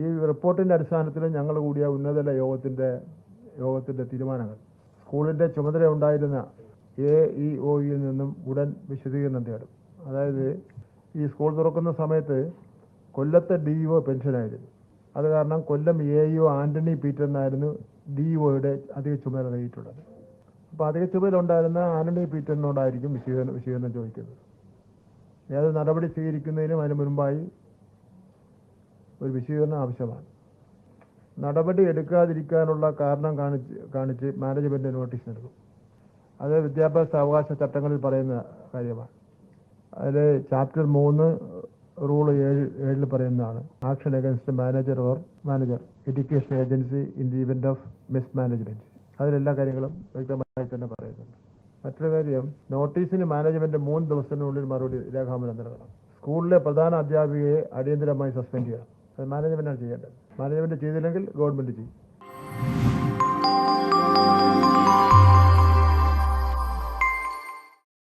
ഈ റിപ്പോർട്ടിൻ്റെ അടിസ്ഥാനത്തിൽ ഞങ്ങൾ കൂടിയ ഉന്നതതല യോഗത്തിൻ്റെ തീരുമാനങ്ങൾ സ്കൂളിൻ്റെ ചുമതല ഉണ്ടായിരുന്ന AEOയിൽ നിന്നും ഉടൻ വിശദീകരണം തേടും. അതായത് ഈ സ്കൂൾ തുറക്കുന്ന സമയത്ത് കൊല്ലത്തെ DEO പെൻഷനായിരുന്നു. അത് കാരണം കൊല്ലം AEO ആൻ്റണി പീറ്ററിനായിരുന്നു DEOയുടെ അധിക ചുമതല നൽകിയിട്ടുള്ളത്. അപ്പോൾ അധിക ചുമതല ഉണ്ടായിരുന്ന ആൻ്റണി പീറ്ററിനോടായിരിക്കും വിശദീകരണം ചോദിക്കുന്നത്. ഏത് നടപടി സ്വീകരിക്കുന്നതിനും അതിന് മുൻപായി ഒരു വിശദീകരണം ആവശ്യമാണ്. നടപടി എടുക്കാതിരിക്കാനുള്ള കാരണം കാണിച്ച് മാനേജ്മെൻറ്റ് നോട്ടീസ് നൽകും. അത് വിദ്യാഭ്യാസ അവകാശ ചട്ടങ്ങളിൽ പറയുന്ന കാര്യമാണ്. അതിൽ ചാപ്റ്റർ 3 റൂൾ 7 പറയുന്നതാണ് action against manager education agency in the event of mismanagement. അതിലെല്ലാ കാര്യങ്ങളും വ്യക്തമായി തന്നെ പറയുന്നുണ്ട്. മറ്റൊരു കാര്യം, നോട്ടീസിന് മാനേജ്മെന്റ് 3 ദിവസത്തിനുള്ളിൽ മറുപടി രേഖാമൂലം നൽകണം. സ്കൂളിലെ പ്രധാന അധ്യാപികയെ അടിയന്തരമായി സസ്പെൻഡ് ചെയ്യണം. അത് മാനേജ്മെന്റാണ് ചെയ്യേണ്ടത്. മാനേജ്മെന്റ് ചെയ്തില്ലെങ്കിൽ ഗവൺമെന്റ് ചെയ്യും.